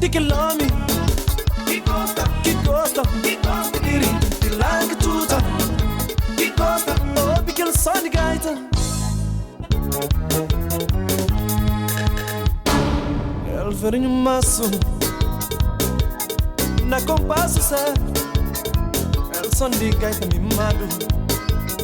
que lame, que gosta, de lá que tuta, que gosta, oh, pequeno som de gaita. Ele verinho maço, na compasso certo, ele som de gaita mimado,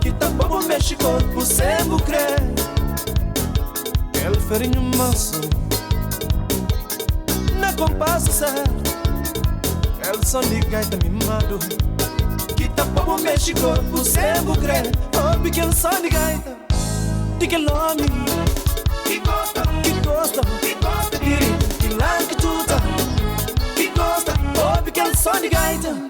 que tampouco mexe corpo sem bucrer. Ele verinho maço, na compasso certo, el son de gaita mimado, que tampouco mexe corpo sem bucrer. Oh, pequeno som de gaita, de que nome, que gosta, que lá que tuta, que gosta, oh, pequeno som de gaita.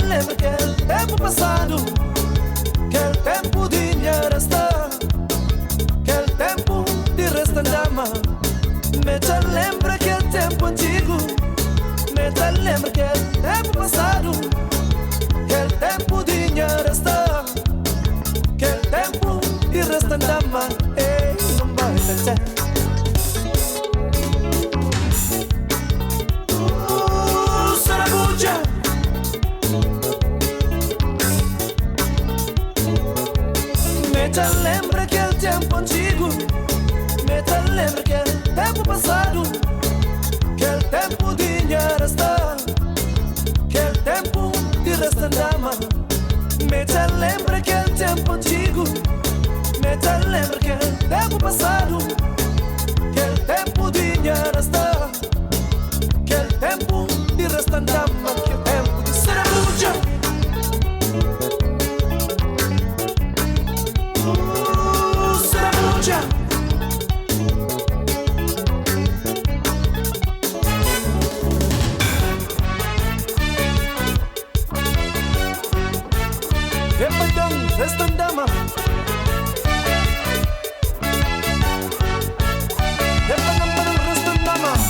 Lembra aquele tempo passado, aquele tempo de dinheiro está, aquele tempo de restandama. Me te lembra aquele tempo antigo, me te lembra aquele tempo passado, aquele tempo de dinheiro está, aquele tempo de restandama. Ei, não vai ter. Me te lembra aquele tempo antigo, me te lembra aquele tempo passado, aquele tempo de dinheiro está, aquele tempo de restandama. Me te lembra aquele tempo antigo, me te lembra aquele tempo passado, aquele tempo de dinheiro está, aquele tempo de restandama, aquele tempo de sarabuja. Restandama, restandama,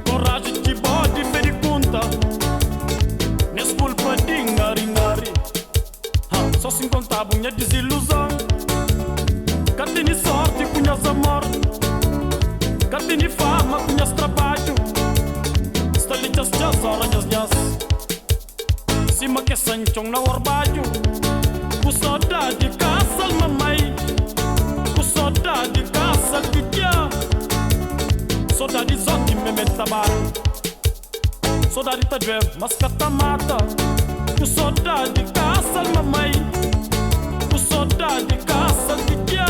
Coragem que bode, fericunda. desilusão. Catini sorte, conhece a morte. Catini fama, conhece trabalho. Stolitas jas, oranhas nhas. Cima que sanchong na orbalho. Com saudade, caça mamãe. Com saudade, caça pitia. Saudade zote, meme tabaco. Saudade tá dve, mas cata mata. Com saudade, caça mamãe. Com saudade, caça pitia.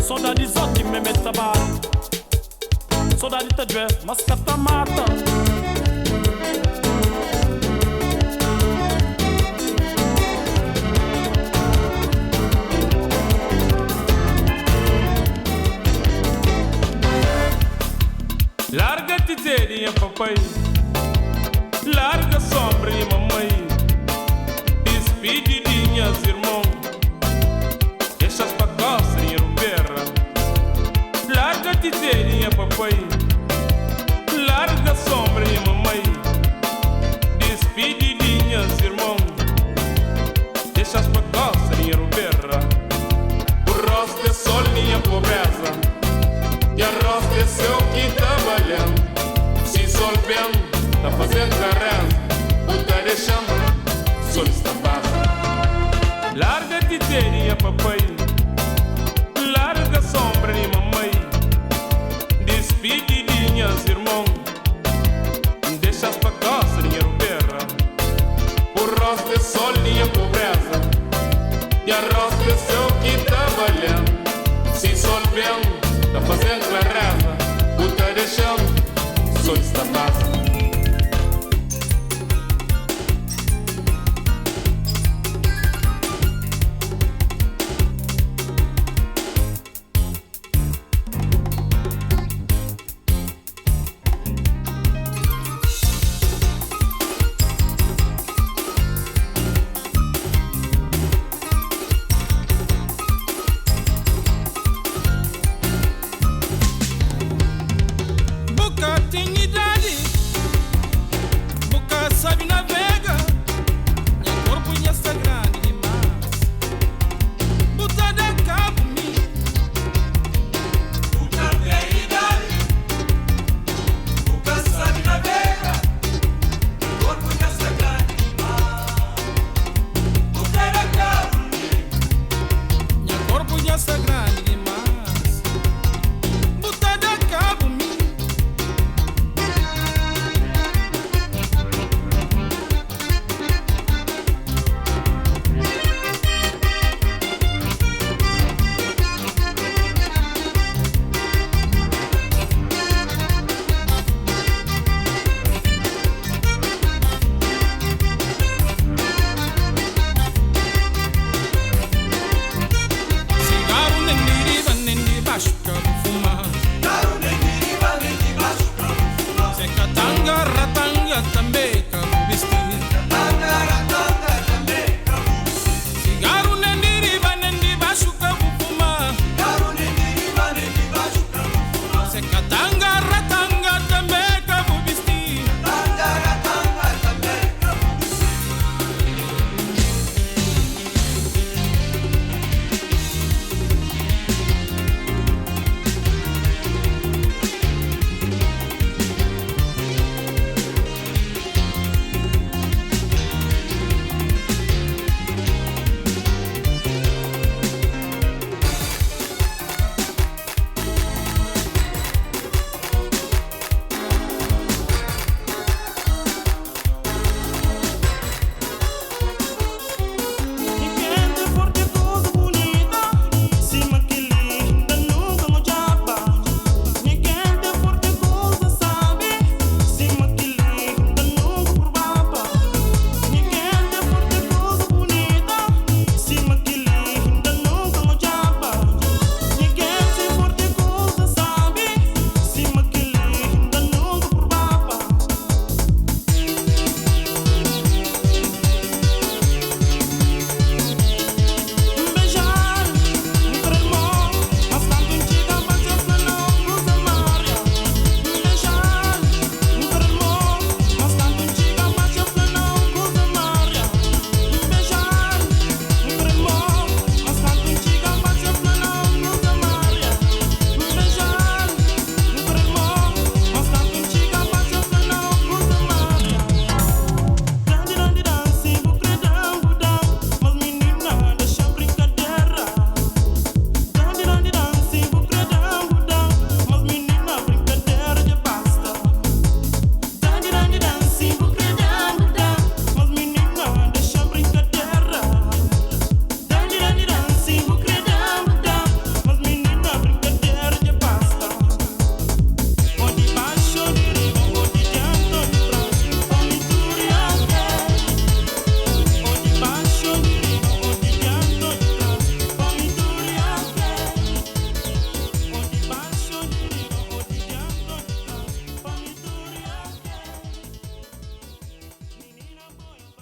Saudade zote, meme tabaco. Saudade tá dve, mas cata mata. Larga titerinha papai, larga sombra e mamãe. Despedidinhas irmão, deixas pra coça e ruberra. Larga titerinha papai, larga sombra e mamãe. Despedidinhas irmão, deixas pra coça e ruberra. O rosto é sol minha pobreza, e a roça é seu que trabalhando. Se sol bem, tá fazendo carrança, ou tá deixando, sol está base. Larga titerinha papai, larga sombra e mamãe. Despedidinhas irmão, deixas pra coça dinheiro berra. O rosto é sol minha pobreza, e a roça é seu que trabalhando. Se sol bem, tá fazendo a reza, o tá deixando, sol está base.